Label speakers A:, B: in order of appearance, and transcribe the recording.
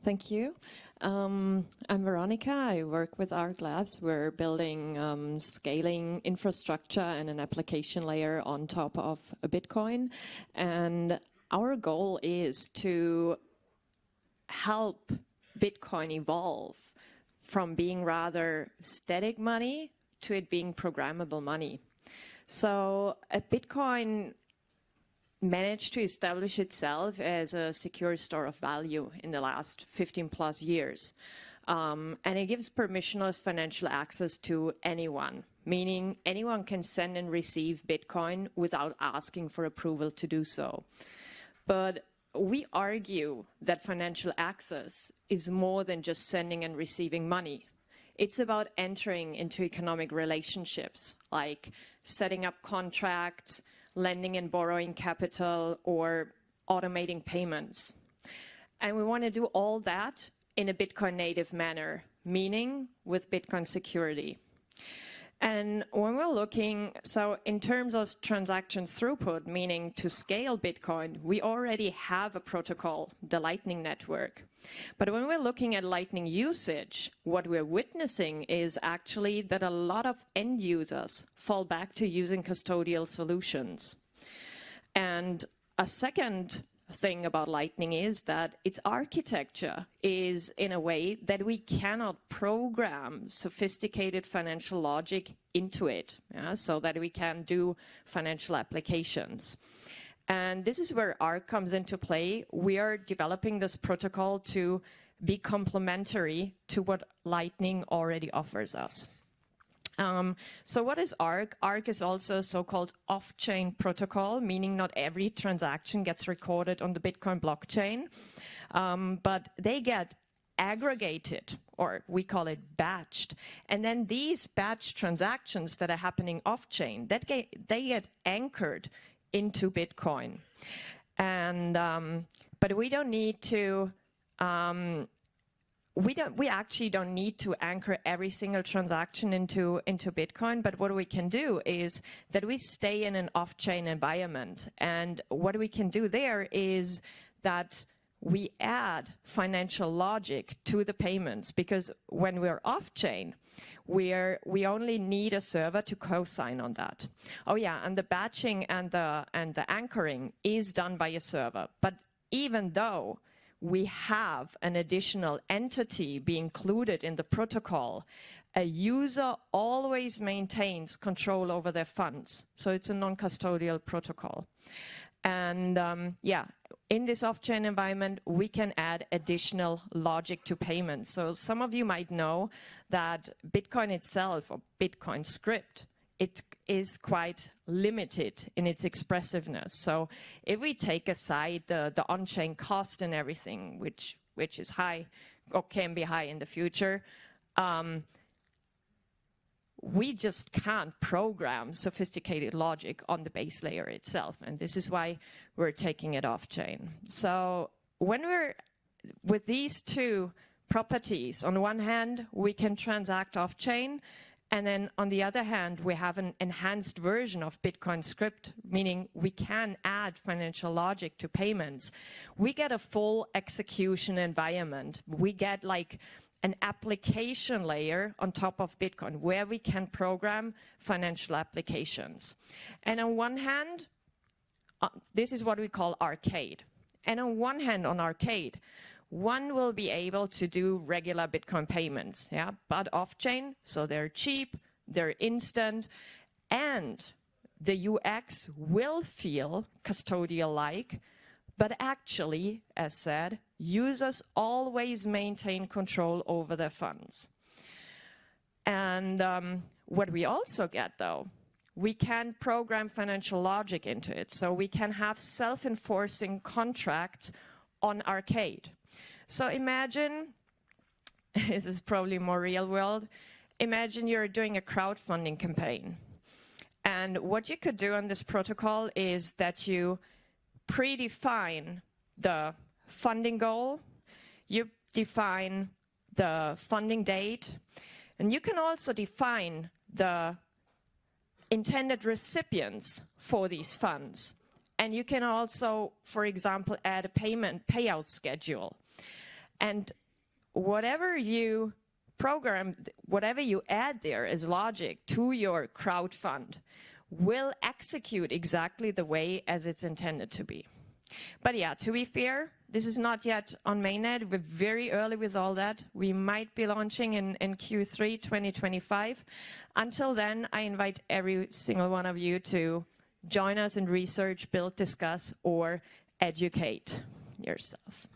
A: Thank you. I'm Veronika. I work with Arkade. We're building scaling infrastructure and an application layer on top of a Bitcoin. And our goal is to help Bitcoin evolve from being rather static money to it being programmable money. So a Bitcoin managed to establish itself as a secure store of value in the last 15 plus years. And it gives permissionless financial access to anyone, meaning anyone can send and receive Bitcoin without asking for approval to do so. But we argue that financial access is more than just sending and receiving money. It's about entering into economic relationships, like setting up contracts, lending and borrowing capital, or automating payments. And we want to do all that in a Bitcoin native manner, meaning with Bitcoin security. And when we're looking, so in terms of transaction throughput, meaning to scale Bitcoin, we already have a protocol, the Lightning Network. But when we're looking at Lightning usage, what we're witnessing is actually that a lot of end users fall back to using custodial solutions. And a second thing about Lightning is that its architecture is in a way that we cannot program sophisticated financial logic into it, so that we can do financial applications. And this is where Ark comes into play. We are developing this protocol to be complementary to what Lightning already offers us. So what is Ark? Ark is also a so-called off-chain protocol, meaning not every transaction gets recorded on the Bitcoin blockchain, but they get aggregated, or we call it batched. And then these batch transactions that are happening off-chain, they get anchored into Bitcoin. And but we don't need to we actually don't need to anchor every single transaction into Bitcoin, but what we can do is that we stay in an off-chain environment. And what we can do there is that we add financial logic to the payments, because when we're off-chain, we only need a server to co-sign on that. Oh yeah, and the batching and the anchoring is done by a server. But even though we have an additional entity being included in the protocol, a user always maintains control over their funds. So it's a non-custodial protocol. And yeah, in this off-chain environment, we can add additional logic to payments. So some of you might know that Bitcoin itself, or Bitcoin script, it is quite limited in its expressiveness. So if we take aside the on-chain cost and everything, which is high or can be high in the future, we just can't program sophisticated logic on the base layer itself. And this is why we're taking it off-chain. So when we're with these two properties, on one hand, we can transact off-chain, and then on the other hand, we have an enhanced version of Bitcoin script, meaning we can add financial logic to payments. We get a full execution environment. We get like an application layer on top of Bitcoin where we can program financial applications. And on one hand, this is what we call Arkade. And on one hand, on Arkade, one will be able to do regular Bitcoin payments, yeah, but off-chain, so they're cheap, they're instant, and the UX will feel custodial-like, but actually, as said, users always maintain control over their funds. And what we also get, though, we can program financial logic into it, so we can have self-enforcing contracts on Arkade. So imagine, this is probably more real world, imagine you're doing a crowdfunding campaign. And what you could do on this protocol is that you predefine the funding goal, you define the funding date, and you can also define the intended recipients for these funds. And you can also, for example, add a payout schedule. And whatever you program, whatever you add there as logic to your crowdfund will execute exactly the way as it's intended to be. But yeah, to be fair, this is not yet on mainnet. We're very early with all that. We might be launching in Q3 2025. Until then, I invite every single one of you to join us in research, build, discuss, or educate yourself.